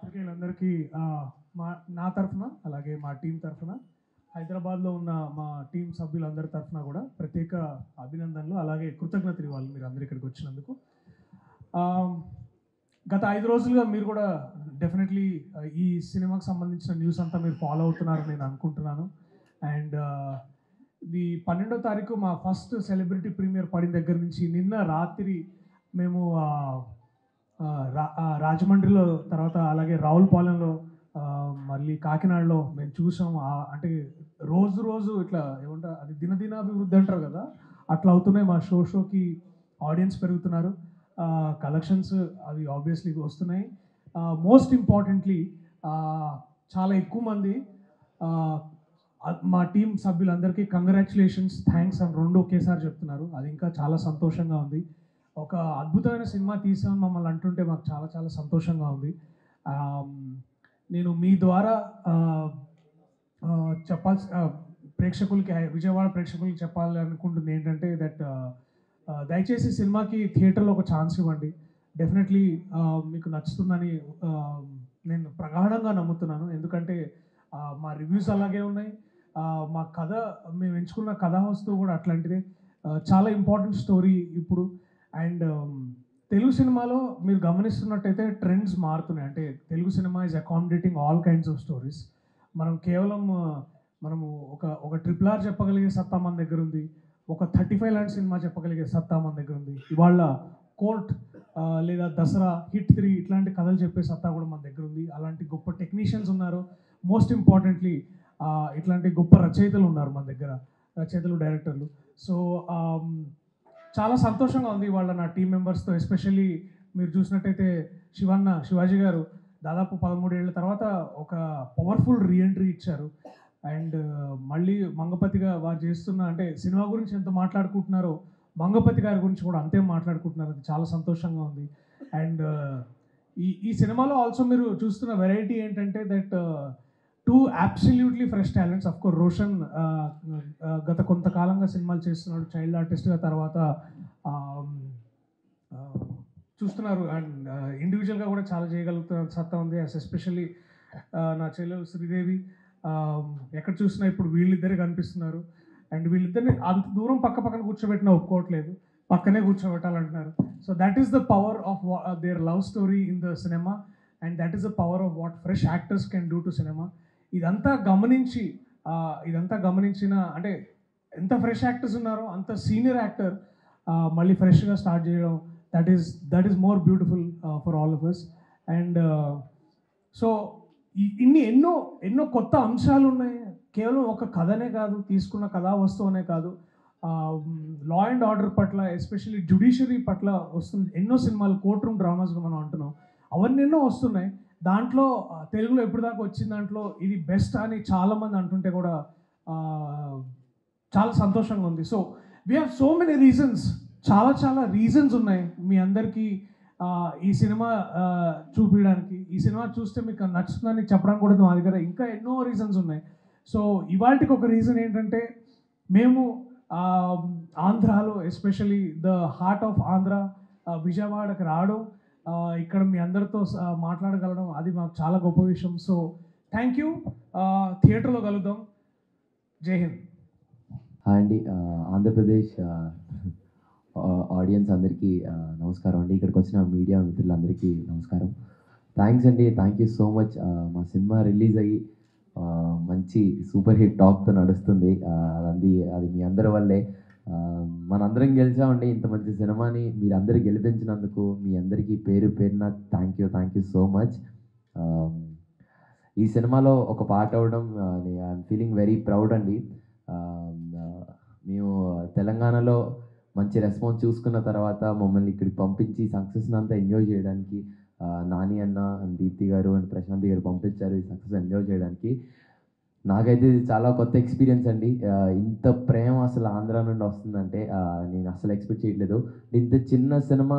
పాత్రికేయులందరికీ మా నా తరఫున అలాగే మా టీం తరఫున హైదరాబాద్లో ఉన్న మా టీం సభ్యులందరి తరఫున కూడా ప్రత్యేక అభినందనలు అలాగే కృతజ్ఞతలు ఇవ్వాలి మీరు అందరు ఇక్కడికి వచ్చినందుకు. గత 5 రోజులుగా మీరు కూడా డెఫినెట్లీ ఈ సినిమాకి సంబంధించిన న్యూస్ అంతా మీరు ఫాలో అవుతున్నారని నేను అనుకుంటున్నాను. అండ్ ఇది 12వ తారీఖు మా ఫస్ట్ సెలబ్రిటీ ప్రీమియర్ పడిన దగ్గర నుంచి నిన్న రాత్రి మేము రాజమండ్రిలో, తర్వాత అలాగే రావులపాలెంలో, మళ్ళీ కాకినాడలో మేము చూసాం. అంటే రోజు ఇట్లా ఏమంటారు, అది దినదినాభివృద్ధి అంటారు కదా, అట్లా అవుతున్నాయి. మా షోకి ఆడియన్స్ పెరుగుతున్నారు, కలెక్షన్స్ అవి ఆబ్వియస్లీ వస్తున్నాయి. మోస్ట్ ఇంపార్టెంట్లీ చాలా ఎక్కువ మంది మా టీం సభ్యులందరికీ కంగ్రాచులేషన్స్, థ్యాంక్స్ అని రెండు ఒకేసారి చెప్తున్నారు. అది ఇంకా చాలా సంతోషంగా ఉంది. ఒక అద్భుతమైన సినిమా తీసామని మమ్మల్ని అంటుంటే మాకు చాలా చాలా సంతోషంగా ఉంది. నేను మీ ద్వారా ప్రేక్షకులకి, విజయవాడ ప్రేక్షకులకి చెప్పాలి అనుకుంటుంది ఏంటంటే దట్ దయచేసి సినిమాకి థియేటర్లో ఒక ఛాన్స్ ఇవ్వండి. డెఫినెట్లీ మీకు నచ్చుతుందని నేను ప్రగాఢంగా నమ్ముతున్నాను. ఎందుకంటే మా రివ్యూస్ అలాగే ఉన్నాయి, మా కథ, మేము ఎంచుకున్న కథా వస్తువు కూడా అట్లాంటిదే. చాలా ఇంపార్టెంట్ స్టోరీ ఇప్పుడు. అండ్ తెలుగు సినిమాలో మీరు గమనిస్తున్నట్టయితే ట్రెండ్స్ మారుతున్నాయి. అంటే Telugu cinema is accommodating all kinds of stories. మనం కేవలం మనము ఒక RRR చెప్పగలిగే సత్తా మన దగ్గర ఉంది, ఒక 35 లాంటి సినిమా చెప్పగలిగే సత్తా మన దగ్గర ఉంది. ఇవాళ కోర్ట్ లేదా దసరా, హిట్ 3 ఇట్లాంటి కథలు చెప్పే సత్తా కూడా మన దగ్గర ఉంది. అలాంటి గొప్ప టెక్నీషియన్స్ ఉన్నారు. మోస్ట్ ఇంపార్టెంట్లీ ఇట్లాంటి గొప్ప రచయితలు ఉన్నారు మన దగ్గర, రచయితలు, డైరెక్టర్లు. సో చాలా సంతోషంగా ఉంది ఇవాళ నా టీం మెంబర్స్తో. ఎస్పెషల్లీ మీరు చూసినట్టయితే శివాజీ గారు దాదాపు 13 ఏళ్ళ తర్వాత ఒక పవర్ఫుల్ రీఎంట్రీ ఇచ్చారు. అండ్ మళ్ళీ మంగపతిగా వారు చేస్తున్న, అంటే సినిమా గురించి ఎంత మాట్లాడుకుంటున్నారో మంగపతి గారి గురించి కూడా అంతే మాట్లాడుకుంటున్నారు. అది చాలా సంతోషంగా ఉంది. అండ్ ఈ సినిమాలో ఆల్సో మీరు చూస్తున్న వెరైటీ ఏంటంటే that 2 absolutely fresh talents. Of course Roshan గత కొంతకాలంగా సినిమాలు చేస్తున్నాడు చైల్డ్ ఆర్టిస్ట్గా, తర్వాత చూస్తున్నారు. అండ్ ఇండివిజువల్గా కూడా చాలా చేయగలుగుతున్న సత్తా ఉంది. ఎస్పెషల్లీ నా చెల్లెలు శ్రీదేవి, ఎక్కడ చూసినా ఇప్పుడు వీళ్ళిద్దరే కనిపిస్తున్నారు. అండ్ వీళ్ళిద్దరిని అంత దూరం పక్కన కూర్చోబెట్టినా ఒప్పుకోవట్లేదు, పక్కనే కూర్చోబెట్టాలంటున్నారు. So that is the power of their love story in the cinema, and that is the power of what fresh actors can do to cinema. ఇదంతా గమనించిన, అంటే ఎంత ఫ్రెష్ యాక్టర్స్ ఉన్నారో అంత సీనియర్ యాక్టర్ మళ్ళీ ఫ్రెష్గా స్టార్ట్ చేయడం, that is more beautiful for all of us. And so ఎన్నో కొత్త అంశాలు ఉన్నాయి. కేవలం ఒక కథనే కాదు, తీసుకున్న కథా వస్తువునే కాదు, లా అండ్ ఆర్డర్ పట్ల, ఎస్పెషల్లీ జ్యుడిషియరీ పట్ల వస్తుంది ఎన్నో సినిమాలు. కోర్ట్ రూమ్ డ్రామాస్గా మనం అంటున్నాం, అవన్నీ ఎన్నో వస్తున్నాయి. దాంట్లో తెలుగులో ఎప్పటిదాకా వచ్చిన దాంట్లో ఇది బెస్ట్ అని చాలామంది అంటుంటే కూడా చాలా సంతోషంగా ఉంది. So we have so many reasons, చాలా రీజన్స్ ఉన్నాయి మీ అందరికీ ఈ సినిమా చూపించడానికి. ఈ సినిమా చూస్తే మీకు నచ్చుతుందని చెప్పడానికి కూడా మా దగ్గర ఇంకా ఎన్నో రీజన్స్ ఉన్నాయి. సో ఇవాళకి ఒక రీజన్ ఏంటంటే మేము ఆంధ్రాలో, especially the heart of Andhra విజయవాడకి రావడం, ఇక్కడ మీ అందరితో మాట్లాడగలడం, అది మాకు చాలా గొప్ప విషయం. So thank you. థియేటర్లో కలుద్దాం. జై హింద్. హాయ్ అండి, ఆంధ్రప్రదేశ్ ఆడియన్స్ అందరికీ నమస్కారం అండి. ఇక్కడికి వచ్చిన మీడియా మిత్రులందరికీ నమస్కారం. థ్యాంక్స్ అండి, థ్యాంక్ యూ సో మచ్. మా సినిమా రిలీజ్ అయ్యి మంచి సూపర్ హిట్ టాక్తో నడుస్తుంది. అది మీ అందరి వల్లే. మనందరం గెలిచామండి. ఇంత మంచి సినిమాని మీరందరూ గెలిపించినందుకు మీ అందరికీ పేరున థ్యాంక్ యూ సో మచ్. ఈ సినిమాలో ఒక పార్ట్ అవ్వడం ఐఎమ్ ఫీలింగ్ వెరీ ప్రౌడ్ అండి. మేము తెలంగాణలో మంచి రెస్పాన్స్ చూసుకున్న తర్వాత మమ్మల్ని ఇక్కడికి పంపించి సక్సెస్ని అంతా ఎంజాయ్ చేయడానికి నాని అన్న, దీప్తి గారు అండ్ ప్రశాంతి గారు పంపించారు ఈ సక్సెస్ ఎంజాయ్ చేయడానికి. నాకైతే ఇది చాలా కొత్త ఎక్స్పీరియన్స్ అండి. ఇంత ప్రేమ అసలు ఆంధ్ర నుండి వస్తుందంటే నేను అసలు ఎక్స్పెక్ట్ చేయట్లేదు. ఇంత చిన్న సినిమా,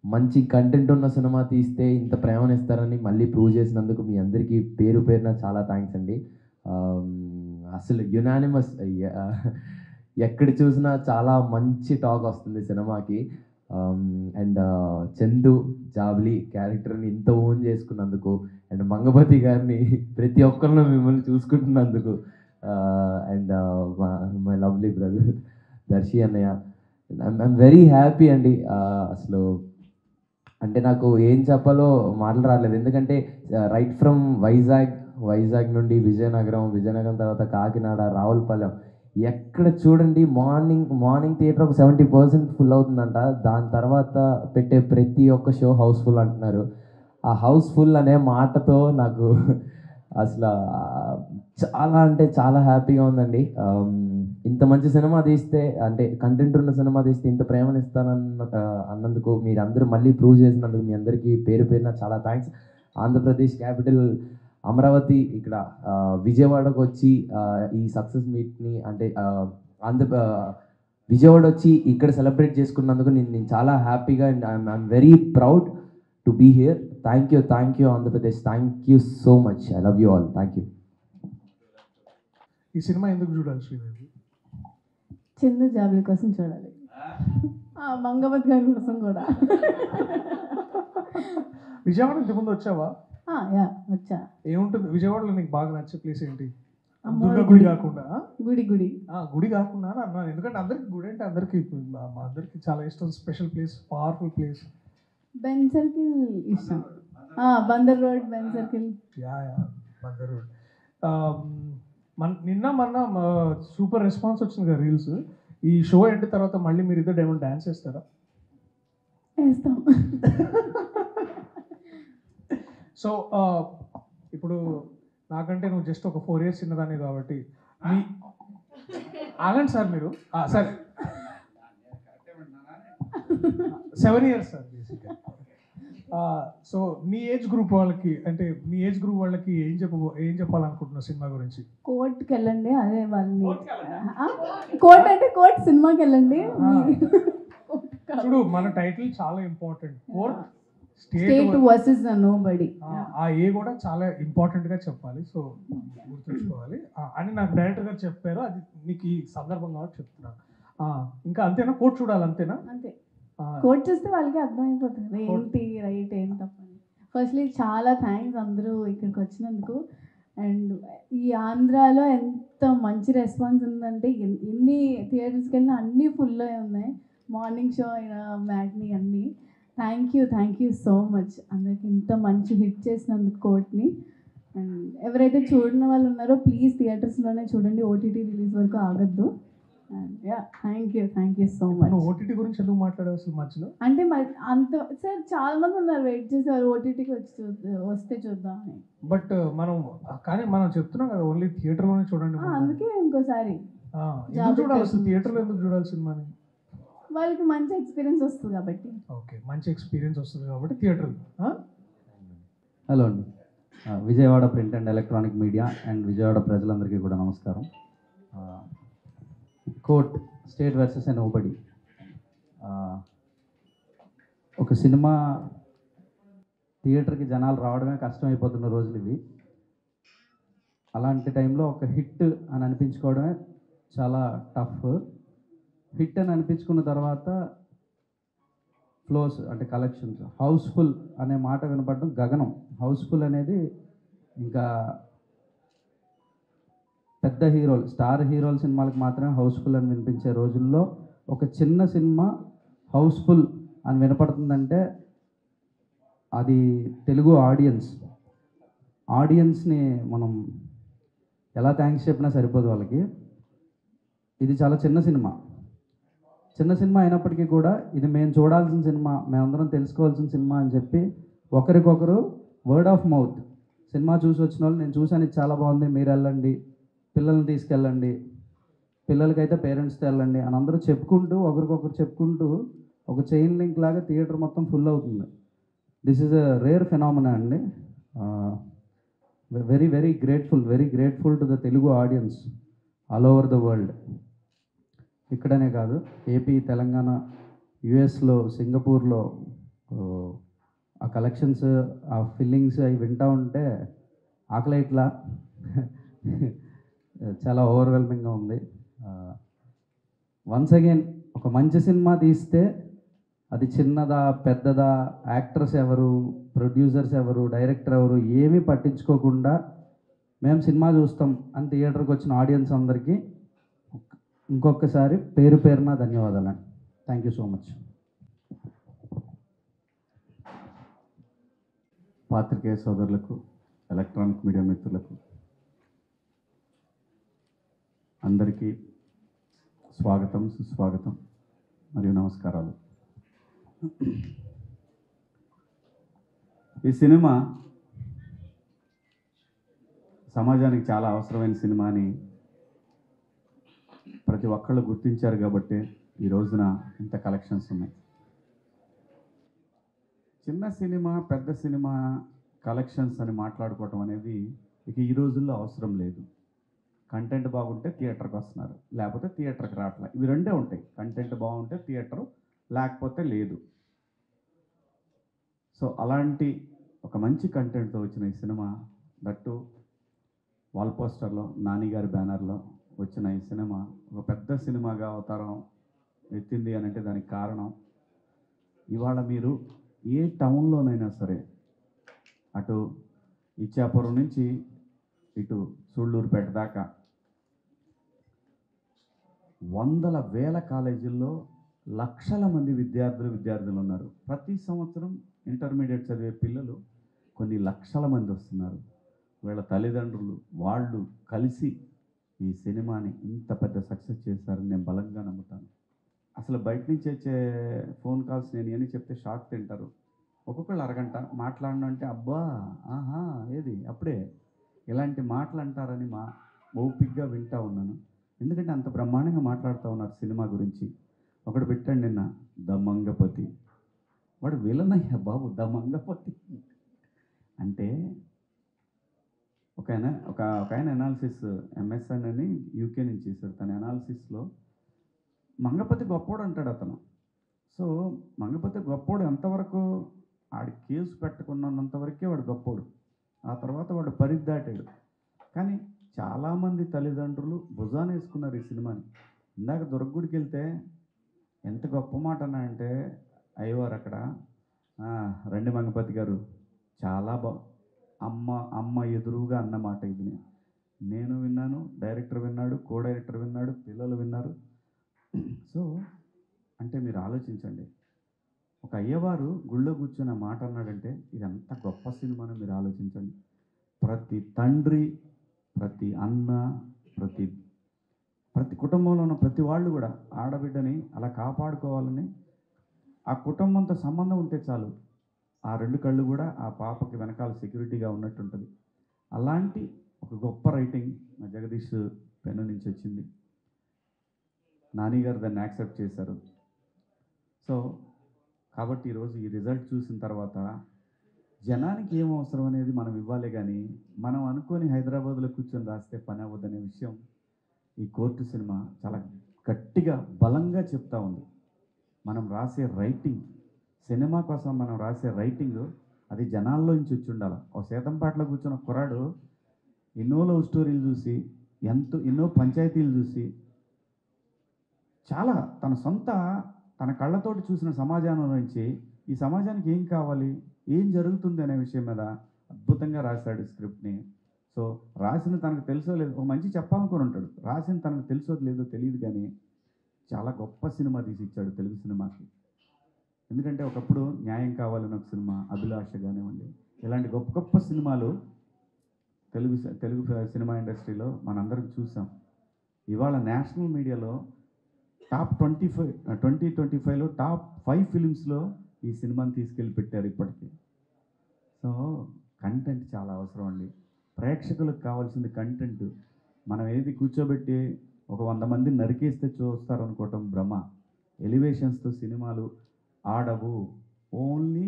మంచి కంటెంట్ ఉన్న సినిమా తీస్తే ఇంత ప్రేమను ఇస్తారని మళ్ళీ ప్రూవ్ చేసినందుకు మీ అందరికీ పేరున చాలా థ్యాంక్స్ అండి. అసలు యునానిమస్, ఎక్కడ చూసినా చాలా మంచి టాక్ వస్తుంది సినిమాకి. అండ్ చందు జాబ్లీ క్యారెక్టర్ని ఇంత ఓన్ చేసుకున్నందుకు, అండ్ మంగపతి గారిని ప్రతి ఒక్కరిలో మిమ్మల్ని చూసుకుంటున్నందుకు, and my lovely brother Darshi అన్నయ్య, ఐఎమ్ వెరీ హ్యాపీ అండి. అసలు అంటే నాకు ఏం చెప్పాలో మాటలు రాలేదు. ఎందుకంటే రైట్ ఫ్రమ్ వైజాగ్ నుండి విజయనగరం తర్వాత కాకినాడ, రావులపాలెం, ఎక్కడ చూడండి మార్నింగ్ థియేటర్ ఒక 70% ఫుల్ అవుతుందంట. దాని తర్వాత పెట్టే ప్రతి ఒక్క షో హౌస్ఫుల్ అంటున్నారు. ఆ హౌస్ఫుల్ అనే మాటతో నాకు అసలు చాలా అంటే చాలా హ్యాపీగా ఉందండి. ఇంత మంచి సినిమా తీస్తే, అంటే కంటెంట్ ఉన్న సినిమా తీస్తే ఇంత అన్నందుకు, మీరు అందరూ మళ్ళీ ప్రూవ్ చేసినందుకు మీ అందరికీ పేరున చాలా థ్యాంక్స్. ఆంధ్రప్రదేశ్ క్యాపిటల్ అమరావతి ఇక్కడ విజయవాడకు వచ్చి ఈ సక్సెస్ మీట్ని, అంటే విజయవాడ వచ్చి ఇక్కడ సెలబ్రేట్ చేసుకున్నందుకు నేను చాలా హ్యాపీగా, and I'm very proud to be here. Thank you Andhra Pradesh, thank you so much. I love you all. Thank you. ఈ సినిమా ఎందుకు చూడాలి శ్రీదేవి? చందు జాబ్లీ కోసం చూడాలి, మంగపతి గారి కోసం కూడా. విజయవాడ ఇంతకుముందు వచ్చావా? యా వచ్చా. ఏముంటుంది విజయవాడలో నీకు బాగా నచ్చే ప్లేస్ ఏంటి? అమ్మోరి గుడి కాకుండా గుడి గుడి కాకుండా అని అన్నాను. ఎందుకంటే అందరికి గుడి అంటే అందరికి చాలా ఇష్టం. Special place, powerful place. Benz circle ఇష్టం. Bandar road, Benz circle. Yeah Bandar road. మొన్న సూపర్ రెస్పాన్స్ వచ్చింది కదా రీల్స్. ఈ షో ఎండ్ తర్వాత మళ్ళీ మీరు ఇద్దరు ఏమైనా డాన్స్ చేస్తారా? వేస్తాం. సో ఇప్పుడు నాకంటే నువ్వు జస్ట్ ఒక 4 years చిన్నదాన్ని కాబట్టి మీ ఆగండి సార్ మీరు. సరే 7 years సార్ బేసిక్గా. సో మీ ఏజ్ గ్రూప్ వాళ్ళకి, అంటే మీ ఏజ్ గ్రూప్ వాళ్ళకి ఏం చెప్పాలనుకుంటున్నావు సినిమా గురించి? కోర్ట్కి వెళ్ళండి, అదే వాళ్ళని. కోర్ట్ అంటే కోర్ట్ సినిమాకి వెళ్ళండి. చూడు, మన టైటిల్ చాలా important. Court state versus nobody. ఆ ఏ కూడా చాలా ఇంపార్టెంట్గా చెప్పాలి. సో గుర్తుంచుకోవాలి అని నాకు డైరెక్టర్ గారు చెప్పారు. అది మీకు ఈ సందర్భం కాబట్టి చెప్తున్నాను. ఇంకా అంతేనా? కోర్ట్ చూడాలి అంతేనా? అంతే. కోర్ట్ చూస్తే వాళ్ళకి అర్థమైపోతుంది ఏంటి రైట్ ఏంటి తప్పని. ఫస్ట్లీ చాలా థ్యాంక్స్ అందరూ ఇక్కడికి వచ్చినందుకు. అండ్ ఈ ఆంధ్రాలో ఎంత మంచి రెస్పాన్స్ ఉందంటే, ఎన్ని థియేటర్స్కి వెళ్ళినా అన్నీ ఫుల్ అయి ఉన్నాయి. మార్నింగ్ షో అయినా మ్యాట్ని అన్నీ. థ్యాంక్ యూ సో మచ్ అందరికి ఇంత మంచి హిట్ చేసినందుకు కోర్ట్ని. అండ్ ఎవరైతే చూడని వాళ్ళు ఉన్నారో ప్లీజ్ థియేటర్స్లోనే చూడండి, ఓటీటీ రిలీజ్ వరకు ఆగద్దు. And thank you so much. OTT గురించి ఎందుకు మాట్లాడావు అసలు మధ్యలో? అంటే అంత సార్ చాలా మంది ఉన్నారు వెయిట్ చేసేవారు ఓటీటీకి వస్తే చూద్దాం అని. బట్ మనం చెప్తున్నాం కదా ఓన్లీ థియేటర్లోనే చూడండి. అందుకే ఇంకోసారి చూడాలి అసలు థియేటర్లో ఎందుకు చూడాలి సినిమాని? వాళ్ళకి మంచి ఎక్స్పీరియన్స్ వస్తుంది కాబట్టి. ఓకే, మంచి ఎక్స్పీరియన్స్ వస్తుంది కాబట్టి థియేటర్. హలో అండి, Vijayawada print and electronic media and Vijayawada ప్రజలందరికీ కూడా నమస్కారం. కోర్ట్ స్టేట్ వర్సెస్ నోబడీ ఒక సినిమా థియేటర్కి జనాలు రావడమే కష్టమైపోతున్న రోజులు ఇవి. అలాంటి టైంలో ఒక హిట్ అని అనిపించుకోవడమే చాలా టఫ్. హిట్ అని అనిపించుకున్న తర్వాత ఫ్లోస్ అంటే కలెక్షన్స్, హౌస్ఫుల్ అనే మాట వినపడడం గగనం. హౌస్ఫుల్ అనేది ఇంకా పెద్ద హీరోలు, స్టార్ హీరోల సినిమాలకు మాత్రమే హౌస్ఫుల్ అని వినిపించే రోజుల్లో ఒక చిన్న సినిమా హౌస్ఫుల్ అని వినపడుతుందంటే అది తెలుగు ఆడియన్స్ని మనం ఎలా థ్యాంక్స్ చెప్పినా సరిపోదు వాళ్ళకి. ఇది చాలా చిన్న సినిమా అయినప్పటికీ కూడా ఇది మేము చూడాల్సిన సినిమా, మేమందరం తెలుసుకోవాల్సిన సినిమా అని చెప్పి ఒకరికొకరు వర్డ్ ఆఫ్ మౌత్, సినిమా చూసి వచ్చిన వాళ్ళు నేను చూసాను ఇది చాలా బాగుంది మీరు వెళ్ళండి, పిల్లల్ని తీసుకెళ్ళండి, పిల్లలకైతే పేరెంట్స్తో వెళ్ళండి అని అందరూ చెప్పుకుంటూ ఒకరికొకరు చెప్పుకుంటూ ఒక చైన్ లింక్ లాగా థియేటర్ మొత్తం ఫుల్ అవుతుంది. This is a rare phenomena అండి. Very grateful to the Telugu audience all over the world. ఇక్కడనే కాదు, ఏపీ, తెలంగాణ, యుఎస్లో, సింగపూర్లో ఆ కలెక్షన్స్, ఆ ఫీలింగ్స్ అవి వింటూ ఉంటే ఆకలి ఇట్లా చాలా ఓవర్వెల్మింగ్గా ఉంది. వన్స్ అగైన్ ఒక మంచి సినిమా తీస్తే అది చిన్నదా పెద్దదా, యాక్టర్స్ ఎవరు, ప్రొడ్యూసర్స్ ఎవరు, డైరెక్టర్ ఎవరు ఏమీ పట్టించుకోకుండా మేము సినిమా చూస్తాం అని థియేటర్కి వచ్చిన ఆడియన్స్ అందరికీ ఇంకొకసారి పేరు పేరున ధన్యవాదాలండి. Thank you so much. పాత్రికేయ సోదరులకు, ఎలక్ట్రానిక్ మీడియా మిత్రులకు అందరికీ స్వాగతం, సుస్వాగతం మరియు నమస్కారాలు. ఈ సినిమా సమాజానికి చాలా అవసరమైన సినిమా అని ప్రతి ఒక్కళ్ళు గుర్తించారు కాబట్టి ఈ రోజున ఇంత కలెక్షన్స్ ఉన్నాయి. చిన్న సినిమా, పెద్ద సినిమా కలెక్షన్స్ అని మాట్లాడుకోవటం అనేది ఇక ఈ రోజుల్లో అవసరం లేదు. కంటెంట్ బాగుంటే థియేటర్కి వస్తున్నారు, లేకపోతే థియేటర్కి రావట్లేదు. ఇవి రెండే ఉంటాయి, కంటెంట్ బాగుంటే థియేటరు, లేకపోతే లేదు. సో అలాంటి ఒక మంచి కంటెంట్తో వచ్చిన ఈ సినిమా, దట్టు వాల్ పోస్టర్లో నాని గారి బ్యానర్లో వచ్చిన ఈ సినిమా ఒక పెద్ద సినిమాగా అవతారం ఎత్తింది అని అంటే దానికి కారణం, ఇవాళ మీరు ఏ టౌన్లోనైనా సరే, అటు ఇచ్చాపురం నుంచి ఇటు సూళ్ళూరుపేట దాకా వందల వేల కాలేజీల్లో లక్షల మంది విద్యార్థులు ఉన్నారు. ప్రతి సంవత్సరం ఇంటర్మీడియట్ చదివే పిల్లలు కొన్ని లక్షల మంది వస్తున్నారు. వీళ్ళ తల్లిదండ్రులు వాళ్ళు కలిసి ఈ సినిమాని ఇంత పెద్ద సక్సెస్ చేశారని నేను బలంగా నమ్ముతాను. అసలు బయట నుంచి వచ్చే ఫోన్ కాల్స్ నేను ఏని చెప్తే షాక్ తింటారు. ఒక్కొక్కళ్ళు అరగంట మాట్లాడడం అంటే అబ్బా ఆహా ఏది అప్పుడే ఇలాంటి మాటలు అంటారని ఓపిక్గా వింటూ ఉన్నాను. ఎందుకంటే అంత బ్రహ్మాండంగా మాట్లాడుతూ ఉన్నారు సినిమా గురించి. ఒకడు పెట్టాడు నిన్న, ద మంగపతి. వాడు విలనయ్యా బాబు, ద మంగపతి అంటే ఒక ఆయన అనాలిసిస్ ఎంఎస్ఎన్ అని యూకే నుంచి చేశాడు. తన అనాలిసిస్లో మంగపతి గొప్పోడు అంటాడు అతను. సో మంగపతి గొప్పోడు ఎంతవరకు, ఆడి కేసు పెట్టుకున్నంతవరకే వాడు గొప్పోడు. ఆ తర్వాత వాడు పరిధి దాటాడు. కానీ చాలామంది తల్లిదండ్రులు భుజాన వేసుకున్నారు ఈ సినిమాని. ఇందాక దుర్గుడికి వెళ్తే ఎంత గొప్ప మాట అన్నాడంటే, అయ్యవారు అక్కడ రండి మంగపతి గారు చాలా అమ్మ ఎదురుగా అన్నమాట. ఇది నేను విన్నాను, డైరెక్టర్ విన్నాడు, కో డైరెక్టర్ విన్నాడు, పిల్లలు విన్నారు. సో అంటే మీరు ఆలోచించండి, ఒక అయ్యవారు గుళ్ళో కూర్చొని ఆ మాట అన్నాడంటే ఇది ఎంత గొప్ప సినిమానో మీరు ఆలోచించండి. ప్రతి తండ్రి, ప్రతి అన్న, ప్రతి కుటుంబంలో ఉన్న ప్రతి వాళ్ళు కూడా ఆడబిడ్డని అలా కాపాడుకోవాలని, ఆ కుటుంబంతో సంబంధం ఉంటే చాలు, ఆ రెండు కళ్ళు కూడా ఆ పాపకి వెనకాల సెక్యూరిటీగా ఉన్నట్టుంటుంది. అలాంటి ఒక గొప్ప రైటింగ్ మా జగదీష్ పెన్ను నుంచి వచ్చింది. నాని గారు దాన్ని యాక్సెప్ట్ చేశారు. సో కాబట్టి ఈరోజు ఈ రిజల్ట్ చూసిన తర్వాత జనానికి ఏం అవసరం అనేది మనం ఇవ్వాలి, కానీ మనం అనుకొని హైదరాబాద్లో కూర్చొని రాస్తే పని అవ్వదనే విషయం ఈ కోర్టు సినిమా చాలా గట్టిగా బలంగా చెప్తా ఉంది. మనం రాసే రైటింగ్, సినిమా కోసం మనం రాసే రైటింగ్ అది జనాల్లో నుంచి వచ్చి ఉండాలి. ఒక సేతంపాటలో కూర్చున్న కుర్రాడు ఎన్నో లవ్ స్టోరీలు చూసి, ఎన్నో పంచాయతీలు చూసి, చాలా తన కళ్ళతోటి చూసిన సమాజాన్ని నుంచి ఈ సమాజానికి ఏం కావాలి, ఏం జరుగుతుంది అనే విషయం మీద అద్భుతంగా రాశాడు స్క్రిప్ట్ని. సో రాసిన తనకు తెలుసో లేదో, ఒక మంచి చెప్పాలనుకుని ఉంటాడు, రాసిన తనకు తెలుసో లేదో తెలియదు, కానీ చాలా గొప్ప సినిమా తీసి ఇచ్చాడు తెలుగు సినిమాకి. ఎందుకంటే ఒకప్పుడు న్యాయం కావాలని ఒక సినిమా, అభిలాష కానివ్వండి, ఇలాంటి గొప్ప గొప్ప సినిమాలు తెలుగు సినిమా ఇండస్ట్రీలో మనందరం చూసాం. ఇవాళ నేషనల్ మీడియాలో టాప్ 2025లో టాప్ 5 ఫిలిమ్స్లో ఈ సినిమాని తీసుకెళ్ళి పెట్టారు ఇప్పటికీ. సో కంటెంట్ చాలా అవసరం అండి. ప్రేక్షకులకు కావాల్సింది కంటెంట్. మనం ఏది కూర్చోబెట్టి ఒక 100 మంది నరికేస్తే చూస్తారనుకోవటం భ్రమ. ఎలివేషన్స్తో సినిమాలు ఆడవు. ఓన్లీ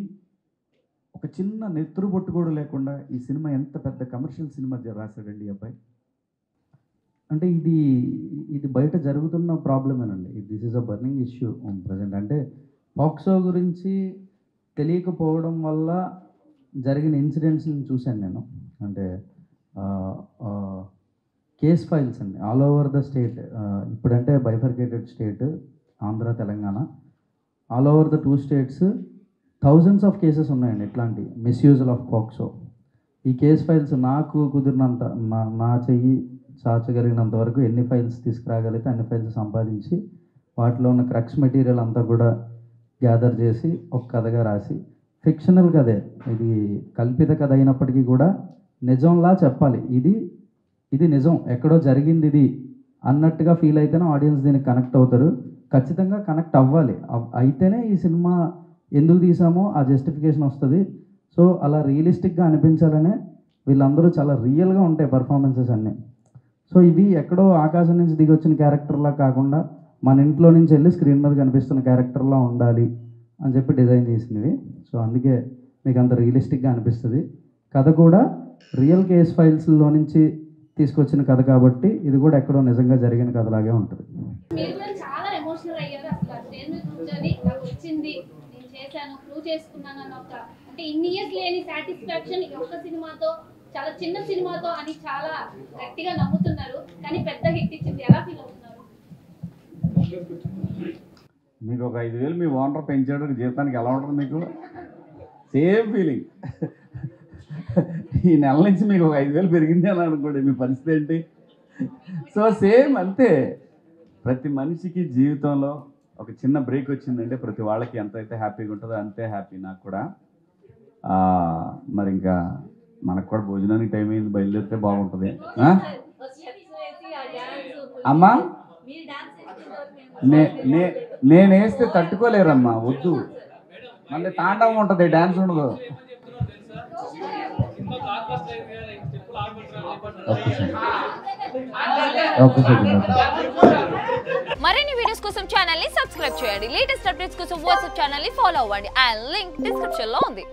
ఒక చిన్న నెత్తురు బొట్టు కూడా లేకుండా ఈ సినిమా ఎంత పెద్ద కమర్షియల్ సినిమా రాశాడండి ఈ అబ్బాయి. అంటే ఇది బయట జరుగుతున్న ప్రాబ్లమేనండి. This is a burning issue present. అంటే పాక్సో గురించి తెలియకపోవడం వల్ల జరిగిన ఇన్సిడెంట్స్ని చూశాను నేను. అంటే కేస్ ఫైల్స్ అండి ఆల్ ఓవర్ ద స్టేట్. ఇప్పుడంటే bifurcated state Andhra Telangana. All over the 2 states thousands of cases ఉన్నాయండి ఇట్లాంటి మిస్యూజల్ ఆఫ్ పాక్సో. ఈ కేస్ ఫైల్స్ నాకు కుదిరినంత నా చెయ్యి చాచగలిగినంత వరకు ఎన్ని ఫైల్స్ తీసుకురాగలిగితే అన్ని ఫైల్స్ సంపాదించి వాటిలో ఉన్న క్రక్స్ మెటీరియల్ అంతా కూడా గ్యాదర్ చేసి ఒక కథగా రాసి, ఫిక్షనల్ కథే ఇది, కల్పిత కథ అయినప్పటికీ కూడా నిజంలా చెప్పాలి. ఇది నిజం, ఎక్కడో జరిగింది ఇది అన్నట్టుగా ఫీల్ అయితేనే ఆడియన్స్ దీనికి కనెక్ట్ అవుతారు. ఖచ్చితంగా కనెక్ట్ అవ్వాలి, అయితేనే ఈ సినిమా ఎందుకు తీసామో ఆ జస్టిఫికేషన్ వస్తుంది. సో అలా రియలిస్టిక్గా అనిపించాలనే వీళ్ళందరూ చాలా రియల్గా ఉంటాయి పర్ఫార్మెన్సెస్ అన్నీ. సో ఇవి ఎక్కడో ఆకాశం నుంచి దిగి వచ్చిన క్యారెక్టర్లా కాకుండా మన ఇంట్లో నుంచి వెళ్ళి స్క్రీన్ మీద కనిపిస్తున్న క్యారెక్టర్లా ఉండాలి అని చెప్పి డిజైన్ చేసినవి. సో అందుకే మీకు అంత రియలిస్టిక్గా అనిపిస్తుంది. కథ కూడా రియల్ కేస్ ఫైల్స్లో నుంచి తీసుకొచ్చిన కథ కాబట్టి ఇది కూడా ఎక్కడో నిజంగా జరిగిన కథలాగే ఉంటుంది. మీరు కూడా చాలా ఎమోషనల్ అయ్యారు. అసలు స్టేజ్ మీద కూర్చొని నాకు వచ్చింది, నేను చేశాను, ప్రూవ్ చేసుకున్నాను అన్న ఒక, అంటే ఇన్ని ఇయర్స్ లేని సాటిస్ఫాక్షన్ ఈ ఒక్క సినిమాతో, చాలా చిన్న సినిమాతో అని చాలా గట్టిగా నమ్ముతున్నారు. కానీ పెద్ద హిట్ ఇచ్చింది, ఎలా ఫీల్ అవుతున్నారు? మీకు ఒక 5,000 మీ ఓనర్ పెంచాడు, జీవితానికి ఎలా ఉంటుంది మీకు? Same feeling. ఈ నెల నుంచి మీకు ఒక 5,000 పెరిగింది అని అనుకోండి, మీ పరిస్థితి ఏంటి? సో సేమ్ అంతే. ప్రతి మనిషికి జీవితంలో ఒక చిన్న బ్రేక్ వచ్చిందంటే ప్రతి వాళ్ళకి ఎంతైతే హ్యాపీగా ఉంటుందో అంతే హ్యాపీ. నాకు కూడా మరి ఇంకా మనకు కూడా భోజనానికి టైం అయింది, బయలుదేరితే బాగుంటుంది. అమ్మా నేను వేస్తే తట్టుకోలేరమ్మా, వద్దు, మళ్ళీ తాండవం ఉంటుంది, డ్యాన్స్ ఉండదు. మరిన్ని వీడియోస్ కోసం ఛానల్ ని సబ్స్క్రైబ్ చేయండి. లేటెస్ట్ అప్డేట్స్ కోసం వాట్సాప్ ఛానల్ ని ఫాలో అవ్వండి. ఆ లింక్ డిస్క్రిప్షన్ లో ఉంది.